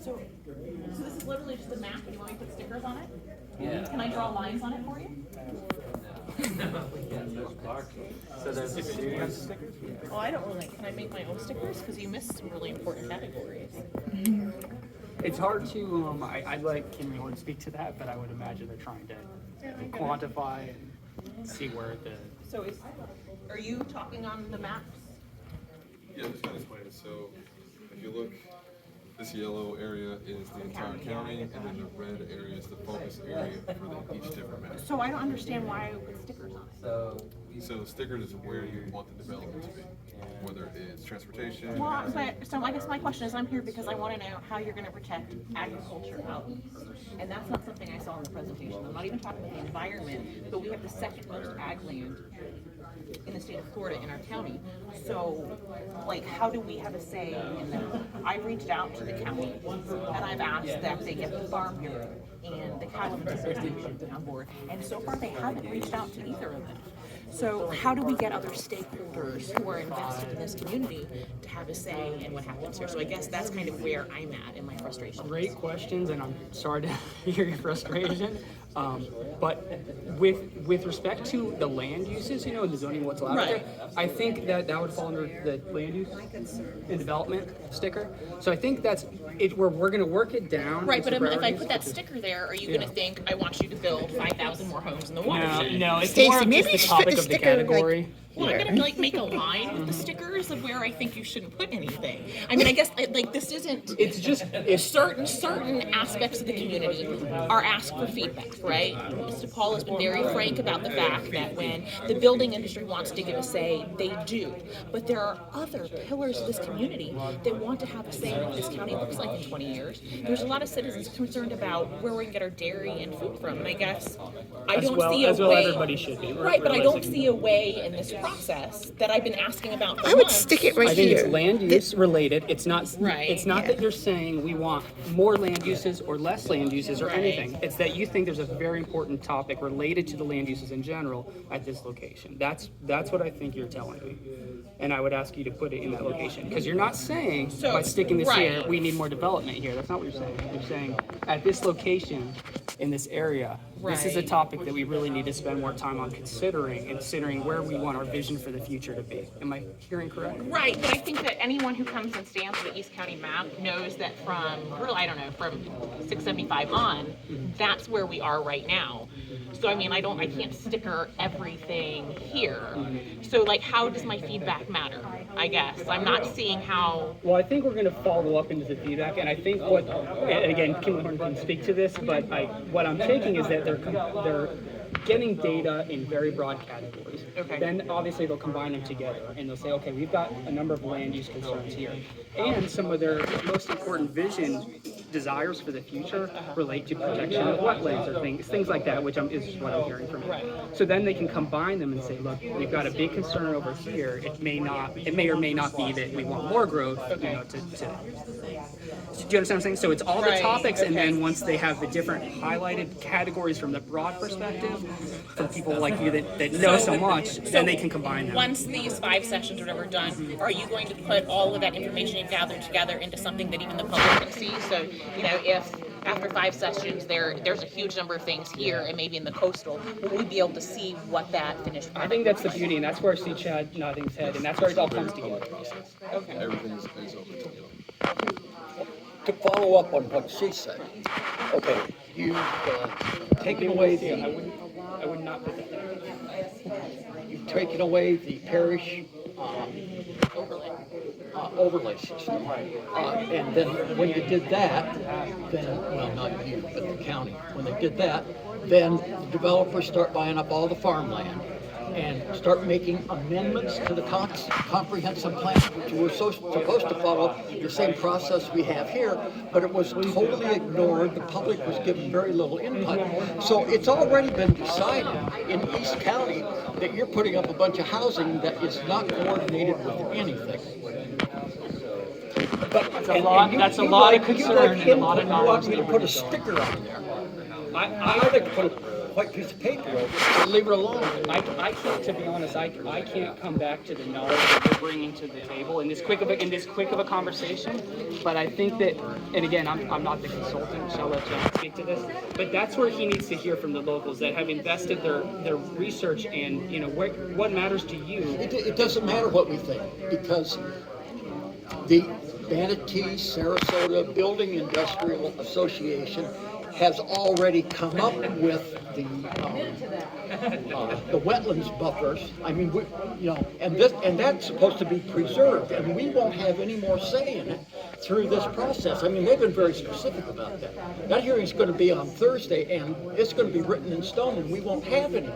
So this is literally just a map, and you want me to put stickers on it? Yeah. Can I draw lines on it for you? So there's a series of stickers? Oh, I don't really. Can I make my own stickers? Because you missed some really important categories. It's hard to, I'd like Kimley-Horn to speak to that, but I would imagine they're trying to quantify and see where the... So are you talking on the maps? Yeah, just kind of explain it. So if you look, this yellow area is the entire county, and then the red area is the focus area for each different map. So I don't understand why I would put stickers on it. So the stickers is where you want the development to be, whether it's transportation. Well, so I guess my question is, I'm here because I want to know how you're going to protect agriculture out first. And that's not something I saw in the presentation. I'm not even talking about the environment, but we have the second most ag land in the state of Florida in our county. So, like, how do we have a say in that? I reached out to the county and I've asked that they get the Farm Bureau and the Cattlemen's Association on board. And so far they haven't reached out to either of them. So how do we get other stakeholders who are invested in this community to have a say in what happens here? So I guess that's kind of where I'm at in my frustration. Great questions, and I'm sorry to hear your frustration. But with respect to the land uses, and the zoning, what's allowed there, I think that would fall under the land use and development sticker. So I think that's it. We're going to work it down. Right, but if I put that sticker there, are you going to think I want you to build 5,000 more homes in the watershed? No, it's Stacey, more of maybe just you the should put topic the of the sticker, category. Well, I'm gonna make a line with the stickers of where I think you shouldn't put anything. I mean, I guess this isn't. It's just certain aspects of the community are asked for feedback, right? Mr. Paul has been very frank about the fact that when the building industry wants to give a say, they do. But there are other pillars of this community that want to have a say in what this county looks like in 20 years. There's a lot of citizens concerned about where we can get our dairy and food from, and I guess I don't see a way. Everybody should be Right, but I don't see a way in this process that I've been asking about for I would months. stick it right I think here. it's land use related. It's not. Right. It's not that you're saying we want more land uses or less land uses or Right. anything. It's that you think there's a very important topic related to the land uses in general at this location. That's what I think you're telling me, and I would ask you to put it in that location because you're not saying by sticking this right. here we need more development here. That's not what you're saying. You're saying at this location in this area. This is a Right. topic that we really need to spend more time on considering where we want our vision for the future to be. Am I hearing correct? Right, but I think that anyone who comes and stands on the East County map knows that from 675 on, that's where we are right now. So I mean, I can't sticker everything here. So like, how does my feedback matter? I guess I'm not seeing how. Well, I think we're going to follow up into the feedback, and I think and again, Kimley-Horn can speak to this, but what I'm taking is that they're getting data in very broad categories. Okay. Then obviously they'll combine them together, and they'll say, okay, we've got a number of land use concerns here, and some of their most important vision desires for the future relate to protection of wetlands or things like that, which is what I'm hearing from you. Right. So then they can combine them and say, look, we've got a big concern over here. It may or may not be that we want more growth. Okay. Do you understand what I'm saying? So it's all the Right, topics, and okay. then once they have the different highlighted categories from the broad perspective, from people like you that know so much, then they can combine them. Once these 5 sessions or whatever are done, are you going to put all of that information you've gathered together into something that even the public can see? So, if after 5 sessions there's a huge number of things here and maybe in the coastal, will we be able to see what that finished I product think that's the looks like? beauty, and that's where I see Chad nodding his head, and that's where it all comes together. Okay. Everything is open to you. To follow up on what she said, okay, you've taken away I would not put that there. you've taken away the parish Overlay. overlay system. And then when you did that, well, not you, but the county, when they did that, then the developers start buying up all the farmland and start making amendments to the comprehensive plan, which was supposed to follow the same process we have here, but it was totally ignored. The public was given very little input. So it's already been decided in East County that you're putting up a bunch of housing that is not coordinated with anything. That's a lot of concern and a lot of You want knowledge. me to put a sticker on there. I'd like to put white piece of paper over, leave it alone. I can't, to be honest, I can't come back to the knowledge that you're bringing to the table in this quick of a conversation. But I think that, and again, I'm not the consultant, so I'll let John speak to this. But that's where he needs to hear from the locals that have invested their research and what matters to you. It doesn't matter what we think, because the Manatee Sarasota Building Industrial Association has already come up with the wetlands buffers. I mean, and that's supposed to be preserved, and we won't have any more say in it through this process. I mean, they've been very specific about that. That hearing's going to be on Thursday, and it's going to be written in stone, and we won't have any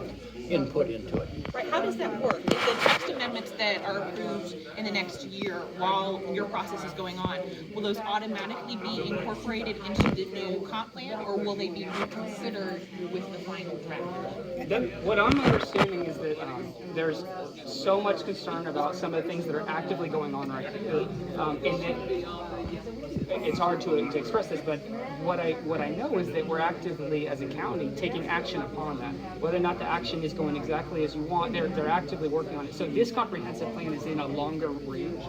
input into it. Right, how does that work? If the text amendments that are approved in the next year while your process is going on, will those automatically be incorporated into the new comp plan, or will they be reconsidered with the final draft? What I'm understanding is that there's so much concern about some of the things that are actively going on right here, and that it's hard to express this, but what I know is that we're actively, as a county, taking action upon that. Whether or not the action is going exactly as you want, they're actively working on it. So this comprehensive plan is in a longer range.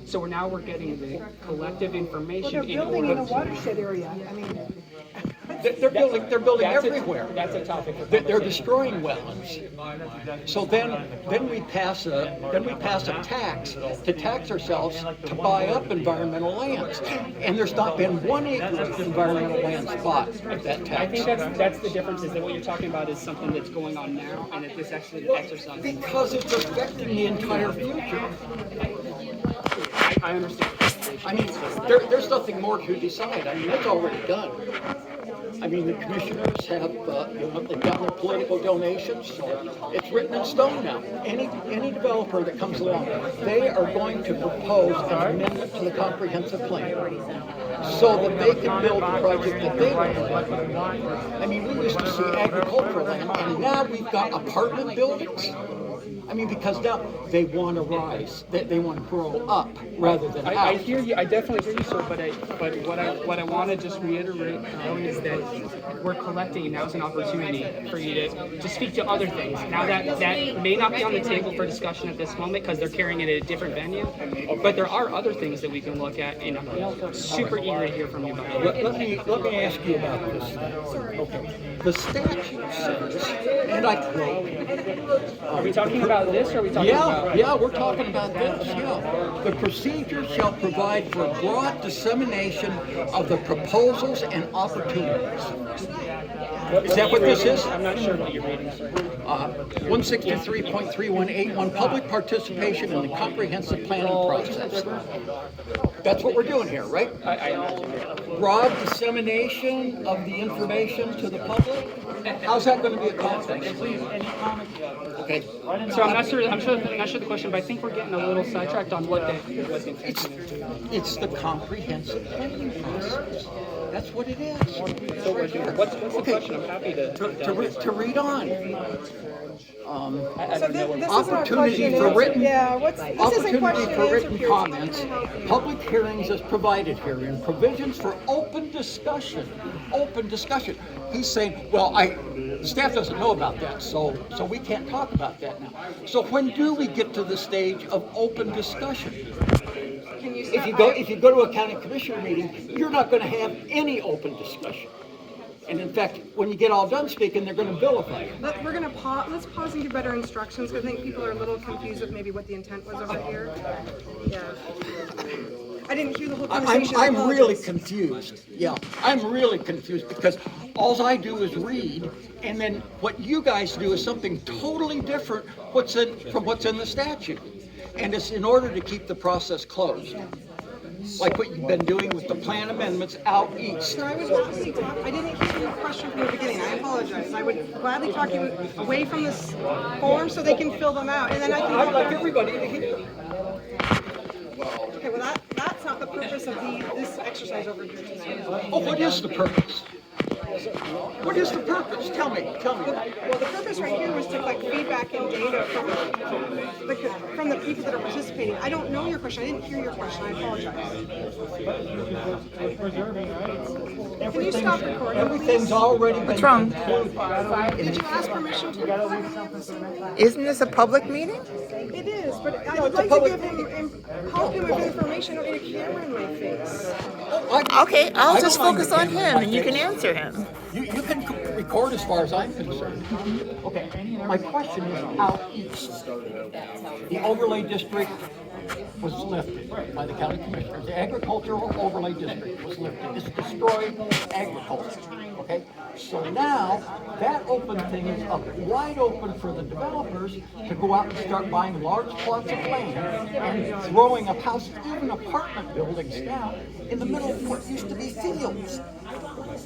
So we're getting the collective information. Well, they're building in a watershed area. I mean, They're building everywhere. That's a topic. They're destroying wetlands. So then we pass a tax to tax ourselves to buy up environmental lands, and there's not been 1 acre of environmental lands bought at that tax. I think that's the difference, is that what you're talking about is something that's going on now, and that this actually exercise. Because it's affecting the entire future. I understand. I mean, there's nothing more to decide. I mean, it's already done. I mean, the commissioners have, they've gotten their political donations, so it's written in stone now. Any developer that comes along, they are going to propose an amendment to the comprehensive plan so that they can build the project that they want. I mean, we used to see agricultural land, and now we've got apartment buildings. I mean, because now they want to rise, they want to grow up rather than out. I hear you. I definitely hear you, sir. But what I want to just reiterate is that we're collecting, and now's an opportunity for you to speak to other things. Now that may not be on the table for discussion at this moment because they're carrying it at a different venue, but there are other things that we can look at, and I'm super eager to hear from you about it. Let me ask you about this. Okay. The statute says, and I quote, Are we talking about this, or are we talking about? Yeah, we're talking about this, yeah. The procedure shall provide for broad dissemination of the proposals and opportunities. Is that what this is? I'm not sure what you're reading, sir. 163.318, public participation in the comprehensive planning process. That's what we're doing here, right? Broad dissemination of the information to the public? How's that going to be accomplished? Okay. So I'm not sure the question, but I think we're getting a little sidetracked on what the intention is. It's the comprehensive planning process. That's what it is. So what's the question? I'm happy To read on. so this isn't a Opportunity question for and written, answer. Yeah, this isn't question opportunity and for answer written period. comments, public hearings as provided herein, provisions for open discussion. Open discussion. He's saying, well, the staff doesn't know about that, so we can't talk about that now. So when do we get to the stage of open discussion? Can you If you go to a county commissioner meeting, you're not going to have any open discussion. And in fact, when you get all done speaking, they're going to vilify you. We're gonna pause. Let's pause and give better instructions. Because I think people are a little confused with maybe what the intent was over here. Yeah. I didn't hear the whole conversation. I I'm really apologize. confused. Yeah, I'm really confused because all I do is read, and then what you guys do is something totally different from what's in the statute. And it's in order to keep the process closed. Like what you've been doing with the plan amendments out east. Sir, I would gladly talk. I didn't hear your question from the beginning. I apologize. I would gladly talk you away from this form so they can fill them out, and then I can. I'd like everybody to hear. Okay, well that's not the purpose of this exercise over here tonight. Oh, what is the purpose? What is the purpose? Tell me. Well, the purpose this right here was to collect feedback and data from the people that are participating. I don't know your question. I didn't hear your question. I apologize. Can you stop recording, Everything's please? already been. What's wrong? Did you ask permission to? Isn't this a public meeting? It is, but I would like to give him, help him with information. I don't need a camera in my face. Okay, I'll just focus on him and you can answer him. You can record as far as I'm concerned. Okay, my question is out east. The overlay district was lifted by the county commissioners. The agricultural overlay district was lifted. It's destroyed agriculture, okay? So now, that opened things up wide open for the developers to go out and start buying large plots of land and throwing up houses, even apartment buildings now, in the middle of what used to be fields.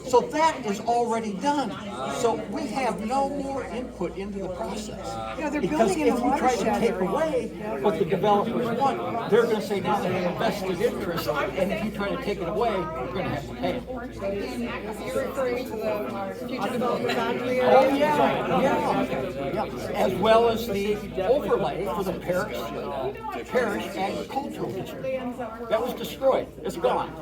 So that is already done. So we have no more input into the process. Yeah, they're Because building in if a you try to watershed take area. away what the developers want, they're gonna say now they have a vested interest, and if you try to take it away, you're gonna have to pay it. You're referring to the future development boundary Oh, area? yeah. As well as the overlay for the parish agricultural district. That was destroyed, it's gone.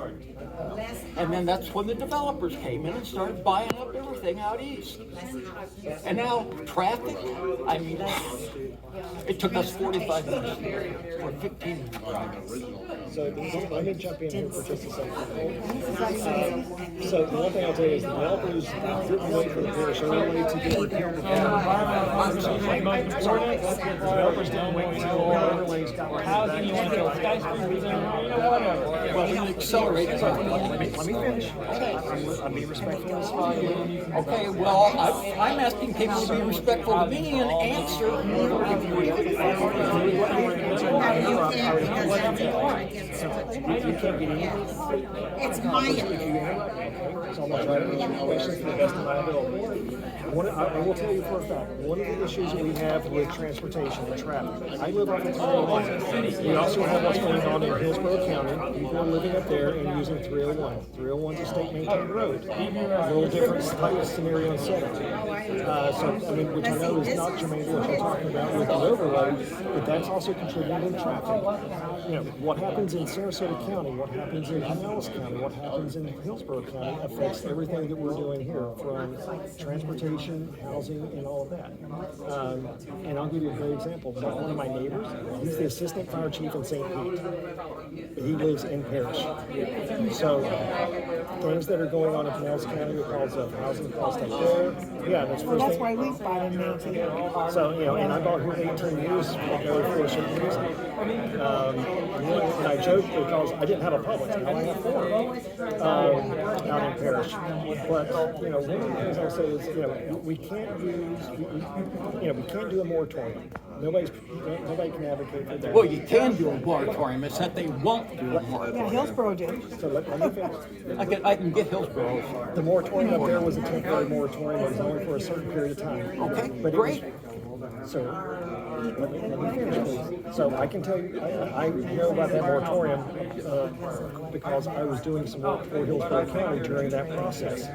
And then that's when the developers came in and started buying up everything out east. And now traffic, I mean, it took us 45 minutes for 15 minutes. So let me jump in here for just a second. So the one thing I'll tell you is the developers didn't wait for the parish overlay to get repealed. Developers didn't wait until all the overlays got housing. You want to build skyscrapers and whatever. Well, we accelerated. Let me finish. I'm being respectful as far as Okay, well, I'm asking people to be respectful to me and answer. If you would. It's my So I'm going to try to answer your questions to the best of my ability. I will tell you for a fact, one of the issues that we have with transportation and traffic, I live on the 301. We also have what's going on in Hillsborough County. People are living up there and using 301. 301 is a state maintained road. A little different type of scenario and setup. Which I know is not germane to what you're talking about with the overlay, but that's also contributing to traffic. You know, what happens in Sarasota County, what happens in Pinellas County, what happens in Hillsborough County affects everything that we're doing here, from transportation, housing, and all of that. And I'll give you a great example. One of my neighbors, he's the assistant fire chief in St. Pete. But he lives in Parish. So things that are going on in Pinellas County because of housing costs up there, yeah, that's first That's thing. why we bought in Manatee. So, you know, and I bought here 18 years ago for a certain reason. And I joke because I didn't have a Publix, now I have 4 out in Parish. But, you know, one of the things I'll say is, you know, we can't we can't do a moratorium. Nobody can advocate for that. Well, you can do a moratorium, it's that they won't do a Yeah, moratorium. Hillsborough did. So let me finish. I can get Hillsborough. The moratorium up there was a temporary moratorium. It was only for a certain period of time. Okay, But it was- great. So, let me finish, please. So I can tell you, I know about that moratorium because I was doing some work for Hillsborough County during that process.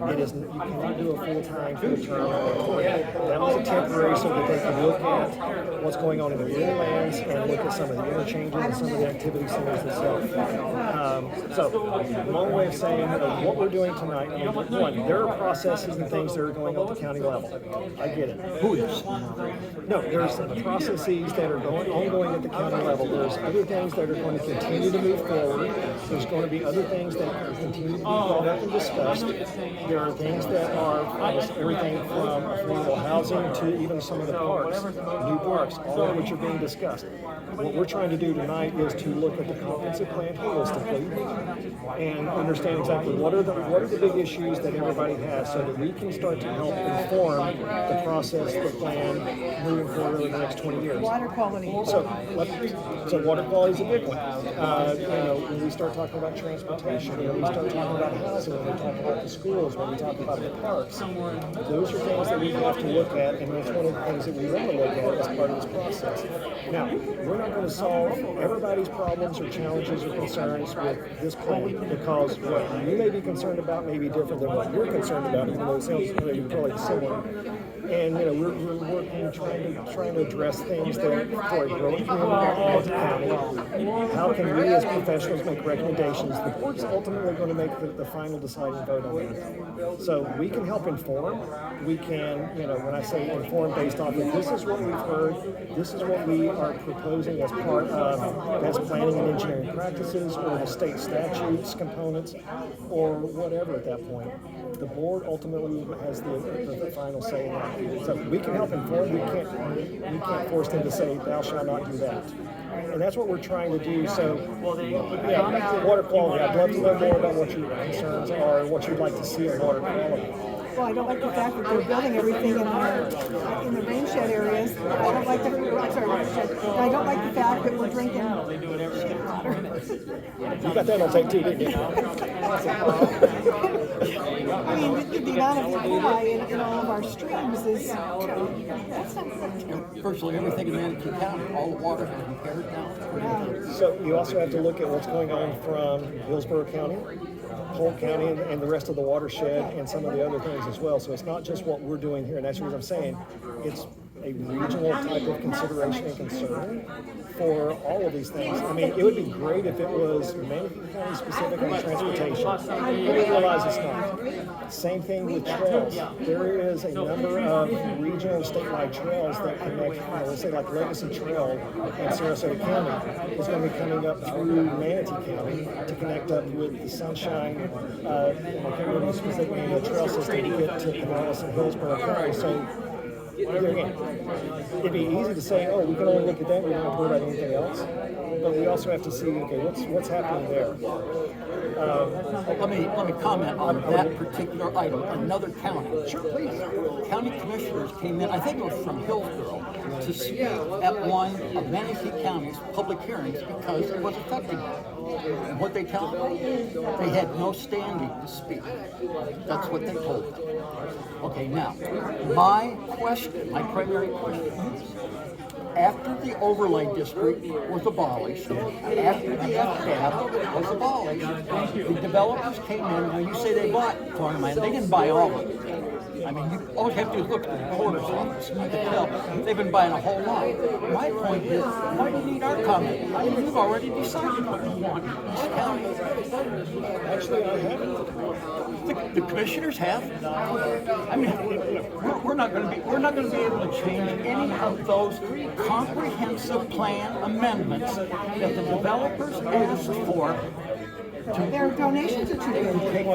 It is, you cannot do a full-time, full-term moratorium. That was a temporary so that they could look at what's going on in the rural lands and look at some of the interchanges and some of the activity centers themselves. So, long way of saying what we're doing tonight, I mean, one, there are processes and things that are going on at the county level. I get it. Who is? No, there's processes that are ongoing at the county level. There's other things that are going to continue to move forward. There's going to be other things that continue to be brought up and discussed. There are things that are everything from affordable housing to even some of the parks, new parks, all of which are being discussed. What we're trying to do tonight is to look at the comprehensive plan holistically and understand exactly what are the big issues that everybody has, so that we can start to help inform the process, the plan moving forward over the next 20 years. Water quality. So water quality is a big one. When we start talking about transportation, when we start talking about housing, when we talk about the schools, when we talk about the parks, those are things that we have to look at, and that's one of the things that we want to look at as part of this process. Now, we're not going to solve everybody's problems or challenges or concerns with this plan, because what you may be concerned about may be different than what you're concerned about, even though it sounds probably similar. And we're working, trying to address things that for a growing community county. How can we as professionals make recommendations? The board's ultimately going to make the final deciding vote on that. So we can help inform. We can, when I say inform based off of this is what we've heard, this is what we are proposing as part of best planning and engineering practices or the state statutes components or whatever at that point. The board ultimately has the final say in that. So we can help inform. We can't force them to say thou shalt not do that. And that's what we're trying to do. So, yeah, water quality. I'd love to know more about what your concerns are and what you'd like to see in water quality. Well, I don't like the fact that they're building everything in the rain shed areas. I don't like I don't like the fact that we're drinking water. You got that on tape too, didn't you? I mean, the amount of E. coli in all of our streams is, that's not good. Virtually everything in Manatee County, all the water has been impaired now. So you also have to look at what's going on from Hillsborough County, Polk County, and the rest of the watershed, and some of the other things as well. So it's not just what we're doing here, and that's what I'm saying. It's a regional type of consideration and concern for all of these things. I mean, it would be great if it was Manatee County specific on transportation, but we realize it's not. Same thing with trails. There is a number of regional and statewide trails that connect, let's say like Legacy Trail in Sarasota County is going to be coming up through Manatee County to connect up with the Sunshine, I can't remember the specific name of the trail system to get to Pinellas and Hillsborough County. So there again, it'd be easy to say, oh, we can only look at that, we don't have to worry about anything else. But we also have to see, okay, what's happening there. Let me comment on that particular item. Another county. Sure, please. County commissioners came in, I think it was from Hillsborough, to speak at one of Manatee County's public hearings because it was affecting them. And what they tell them, they had no standing to speak. That's what they told them. Okay, now, my primary question is, after the overlay district was abolished, after the FDAP was abolished, the developers came in. Now you say they bought farmland. They didn't buy all of it. I mean, you always have to look at the reporter's office. You can tell they've been buying a whole lot. My point is, why do you need our comment? I mean, you've already decided what you want in this county. Actually, I haven't. The commissioners have. I mean, we're not going to be able to change any of those comprehensive plan amendments that the developers asked for. Their donations are too big.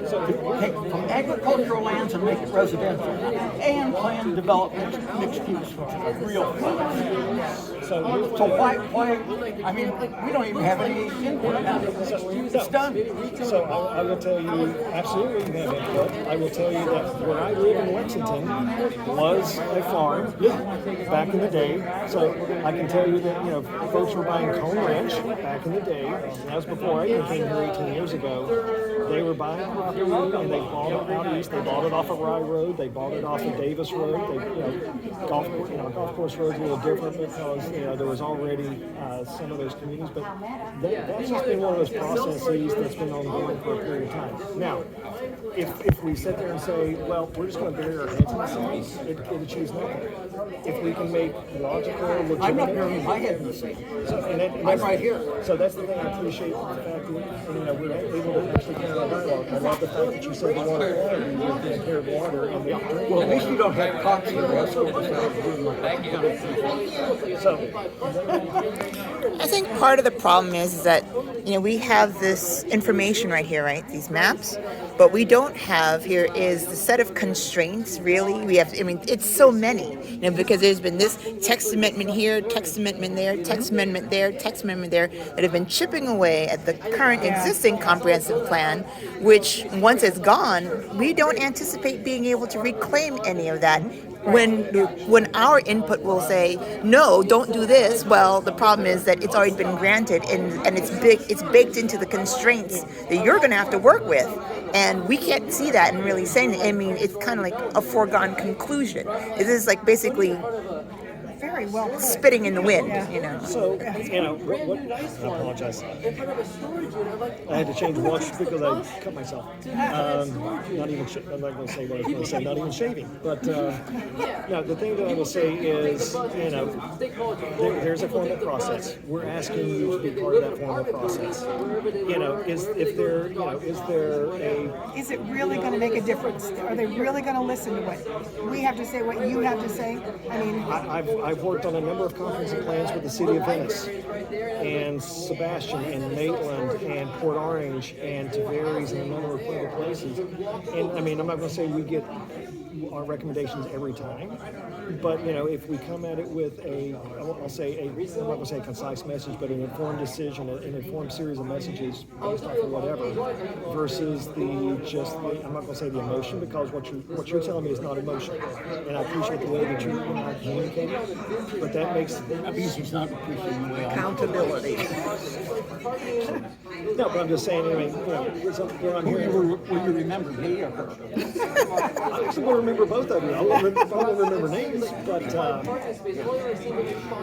To take from agricultural lands and make it residential, and plan development mixed use, real fun. So why? I mean, we don't even have any input now. It's done. So I will tell you, absolutely we have input. I will tell you that where I live in Lexington was a farm back in the day. So I can tell you that, folks were buying Cone Ranch back in the day. That was before I even came here 18 years ago. They were buying property and they bought it out east. They bought it off of Rye Road. They bought it off of Davis Road. Golf course roads are a little different because there was already some of those communities, but that's just been one of those processes that's been ongoing for a period of time. Now, if we sit there and say, well, we're just going to bury our heads in the sand, it achieves nothing. If we can make logical, legitimate... I'm not burying my head in the sand. I'm right here. So that's the thing I appreciate the fact that we're able to actually carry a dialogue. I love the fact that you said you want quality with the impaired water and the drink. Well, at least you don't have cops in the rest of us. So, I think part of the problem is that, we have this information right here, right? These maps. But we don't have here is the set of constraints, really. We have, it's so many, because there's been this text amendment here, text amendment there, text amendment there, text amendment there, that have been chipping away at the current existing comprehensive plan, which once it's gone, we don't anticipate being able to reclaim any of that. When our input will say, no, don't do this, well, the problem is that it's already been granted and it's baked into the constraints that you're going to have to work with. And we can't see that and really saying it. It's kind of like a foregone conclusion. It is like basically, very well put. spitting in the wind, Yeah. you know. So, you know, I apologize. I had to change watch because I cut myself. Not even, I'm not going to say what I was going to say, not even shaving. But, no, the thing that I will say is, you know, there's a formal process. We're asking you to be part of that formal process. You know, is there a, Is it really going to make a difference? Are they really going to listen to what we have to say, what you have to say? I mean, I've worked on a number of comprehensive plans with the city of Venice and Sebastian and Maitland and Port Orange and Tavares and a number of other places. And I mean, I'm not going to say we get our recommendations every time, but you know, if we come at it with I'll say I'm not going to say a concise message, but an informed decision, an informed series of messages based off of whatever, versus I'm not going to say the emotion, because what you're telling me is not emotion, and I appreciate the way that you're communicating, but that makes He's not appreciating the way Accountability. no, but I'm just saying, anyway, you know, what I'm hearing. Will you remember me or her? I actually will remember both of you. I won't remember names, but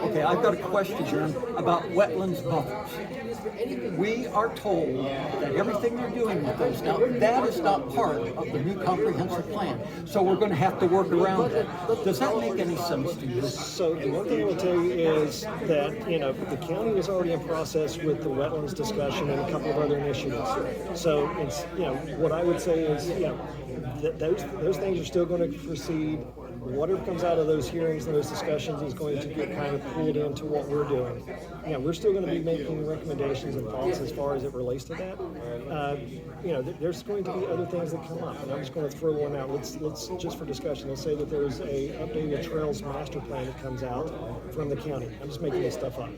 Okay, I've got a question about wetlands buffers. We are told that everything they're doing with those now, that is not part of the new comprehensive plan. So we're going to have to work around it. Does that make any sense to you? so the one thing I will tell you is that, you know, the county was already in process with the wetlands discussion and a couple of other initiatives. So it's, you know, what I would say is, you know, those things are still going to proceed. Whatever comes out of those hearings and those discussions is going to get kind of pulled into what we're doing. You know, we're still going to be making recommendations and thoughts as far as it relates to that. You know, there's going to be other things that come up, and I'm just going to throw one out. Let's just for discussion, let's say that there's a updated trails master plan that comes out from the county. I'm just making this stuff up.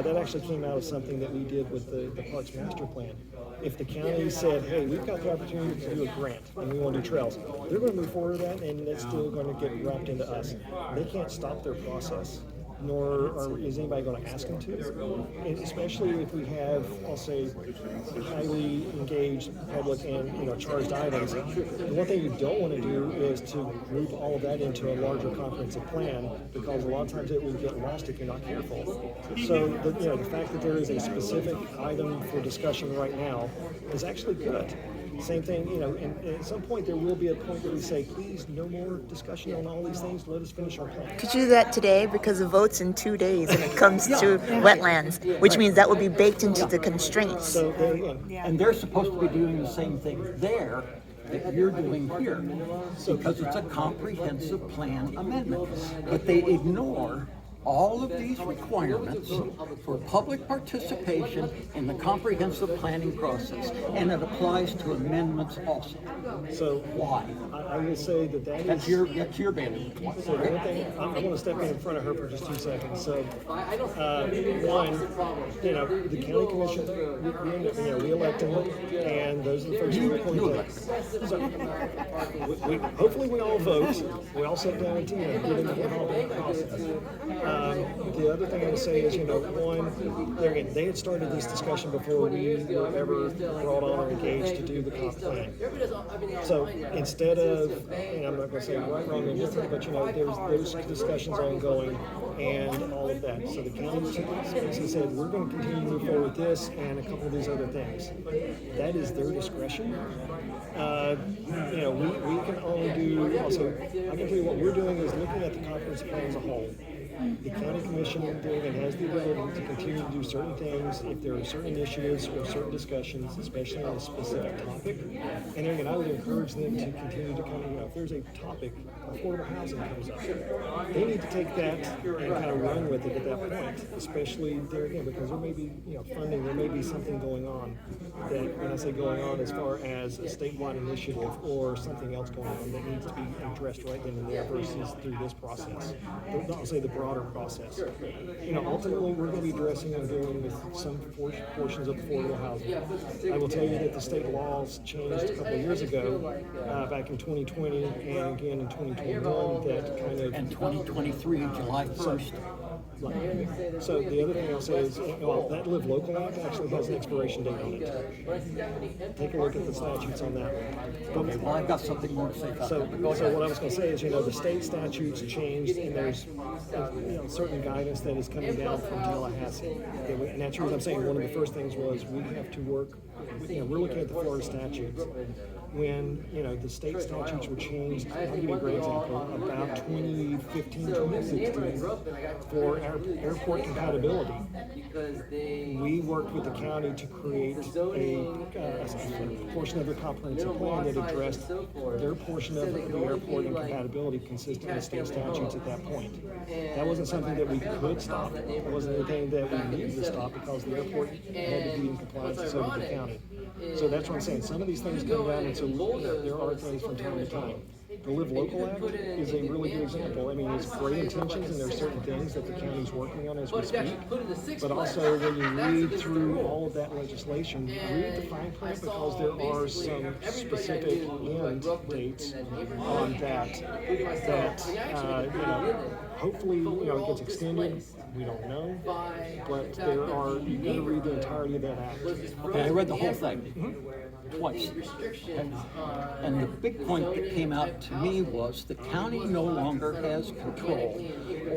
That actually came out of something that we did with the Parks Master Plan. If the county said, hey, we've got the opportunity to do a grant and we want to do trails, they're going to move forward with that, and it's still going to get wrapped into us. They can't stop their process, nor is anybody going to ask them to. And especially if we have, I'll say, highly engaged public and, you know, charged items. The one thing you don't want to do is to group all of that into a larger comprehensive plan, because a lot of times it will get lost if you're not careful. So the fact that there is a specific item for discussion right now is actually good. Same thing, you know, and at some point there will be a point where we say, please, no more discussion on all these things, let us finish our plan. Could you do that today, because the vote's in 2 days when it comes to wetlands, which means that will be baked into the constraints. So there you go. And they're supposed to be doing the same thing there that you're doing here, because it's a comprehensive plan amendment. But they ignore all of these requirements for public participation in the comprehensive planning process, and it applies to amendments also. So Why? I will say that That's is. your bailiwick. So the one thing, I want to step in front of her for just 2 seconds. So, one, you know, the county commission, we elect them, and those are the folks who appoint them. So, hopefully we all vote. We all sit down and, you know, get into the whole process. The other thing I would say is, you know, one, they had started this discussion before we were ever brought on or engaged to do the comp plan. So instead of, and I'm not going to say right, wrong, and different, but you know, there's those discussions ongoing and all of that. So the county basically said, we're going to continue to move forward with this and a couple of these other things. That is their discretion. You know, we can only do, also, I can tell you what we're doing is looking at the comprehensive plan as a whole. The county commission has the ability to continue to do certain things if there are certain initiatives or certain discussions, especially on a specific topic. And again, I would encourage them to continue to kind of, you know, if there's a topic, affordable housing comes up, they need to take that and kind of run with it at that point, especially there again, because there may be, you know, funding, there may be something going on that, when I say going on, as far as a statewide initiative or something else going on that needs to be addressed right then and there versus through this process. I'll say the broader process. You know, ultimately, we're going to be addressing and dealing with some portions of affordable housing. I will tell you that the state laws changed a couple of years ago, back in 2020 and again in 2021, that kind of... And 2023, July 1st. So the other thing I'll say is, well, that Live Local Act actually has an expiration date on it. Take a look at the statutes on that. Okay, well, I've got something more to say about So, that. so what I was gonna say is, the state statutes changed, and there's, certain guidance that is coming down from Tallahassee. And that's the reason I'm saying, one of the first things was, we have to work, we're looking at the Florida statutes. When, the state statutes were changed, I'll give you a great example, about 2015, 2016, for airport compatibility. We worked with the county to create a portion of the comprehensive plan that addressed their portion of the airport and compatibility consistent with state statutes at that point. That wasn't something that we could stop. It wasn't anything that we needed to stop because the airport had to be in compliance, and so did the county. So that's what I'm saying. Some of these things come down, and so there are things from time to time. The Live Local Act is a really good example. I mean, it's great intentions, and there's certain things that the county's working on as we speak. But also, when you read through all of that legislation, read the fine print, because there are some specific end dates on that, hopefully, it gets extended. We don't know, but you gotta read the entirety of that act. Okay, I read the whole thing twice. And the big point that came out to me was the county no longer has control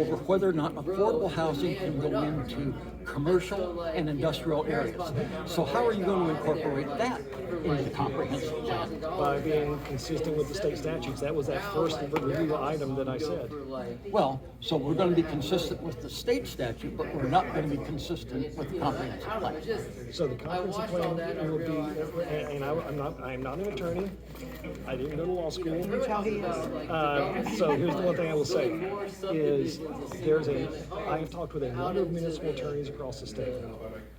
over whether or not affordable housing can go into commercial and industrial areas. So how are you going to incorporate that into the comprehensive plan? By being consistent with the state statutes. That was that first review item that I said. Well, so we're going to be consistent with the state statute, but we're not going to be consistent with the comprehensive plan. So the comprehensive plan will be, and I'm not an attorney. I didn't go to law school. So here's the one thing I will say is I have talked with a number of municipal attorneys across the state.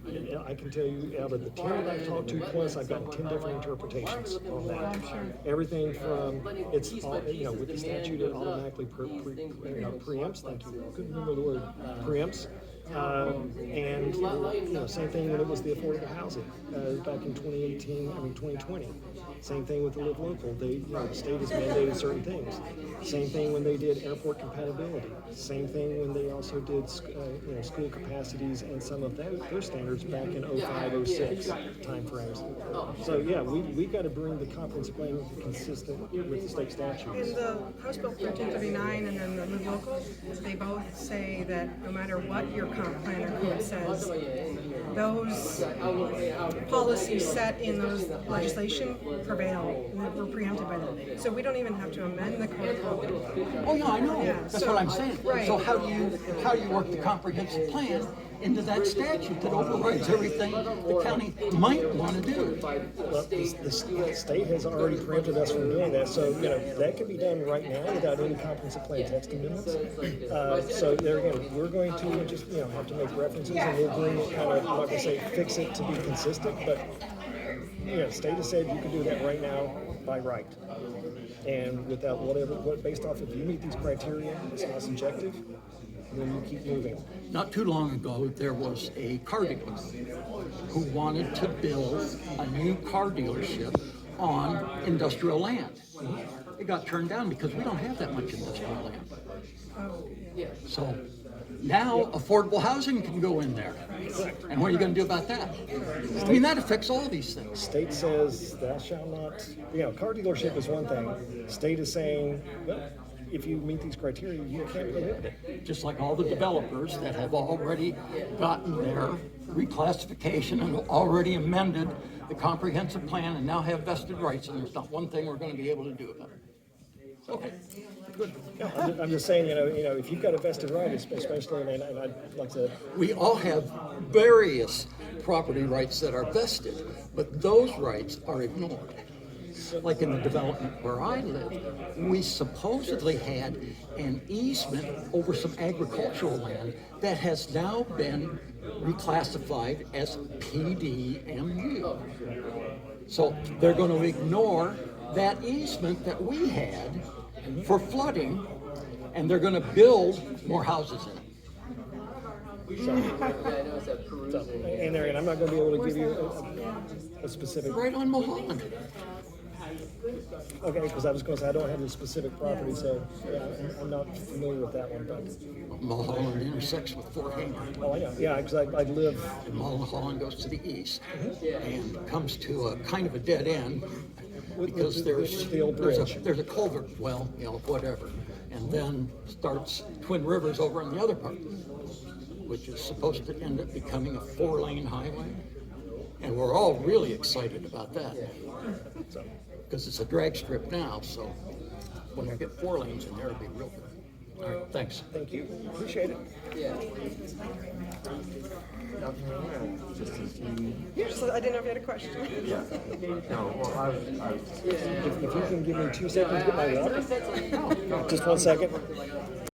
And I can tell you, out of the 10 that I've talked to, plus I've gotten 10 different interpretations on that. Everything from, it's all, with the statute, it automatically preempts, thank you, I couldn't remember the word, preempts. And same thing when it was the affordable housing back in 2020. Same thing with the Live Local. The state has mandated certain things. Same thing when they did airport compatibility. Same thing when they also did school capacities and some of those standards back in 05, 06 timeframes. So yeah, we've got to bring the comprehensive plan consistent with the state statutes. In the House Bill 1339 and then the Live Local, they both say that no matter what your comp plan or code says, those policies set in those legislation prevail, and we're preempted by them. So we don't even have to amend the code. Oh yeah, I know. Yeah, That's so- what I'm saying. right. So how do you work the comprehensive plan into that statute that overrides everything the county might want to do? Well, the state has already preempted us from doing that, so that can be done right now without any comprehensive plan text amendments. So there again, we're going to just have to make references, and we'll bring it kind of, I'm not going to say fix it to be consistent, but state has said you can do that right now by right, and without based off if you meet these criteria, it's not subjective, then you keep moving. Not too long ago, there was a car dealer who wanted to build a new car dealership on industrial land. It got turned down because we don't have that much industrial land. So now affordable housing can go in there. And what are you going to do about that? I mean, that affects all these things. State says thou shalt not, car dealership is one thing. State is saying, well, if you meet these criteria, you can't prohibit it. Just like all the developers that have already gotten their reclassification and already amended the comprehensive plan and now have vested rights, and there's not one thing we're going to be able to do about it. Okay, good. I'm just saying, if you've got a vested right, especially, and I'd like to. We all have various property rights that are vested, but those rights are ignored. Like in the development where I live, we supposedly had an easement over some agricultural land that has now been reclassified as PDMU. So they're going to ignore that easement that we had for flooding, and they're going to build more houses in it. And I'm not going to be able to give you a specific. Right on Mulholland. Okay, because I was going to say, I don't have the specific property, so yeah, I'm not familiar with that one, but, Mulholland intersects with Fort Hamer. oh, I know, yeah, because I live, And Mulholland goes to the east and comes to a kind of a dead end because there's the old bridge. there's a culvert, well, you know, whatever, and then starts Twin Rivers over on the other part, which is supposed to end up becoming a 4-lane highway, and we're all really excited about that because it's a drag strip now. So when we get 4 lanes in there, it'll be real good. All right, thanks. thank you, appreciate it. I didn't know if you had a question. No, well, If you can give me 2 seconds to get my water, just 1 second.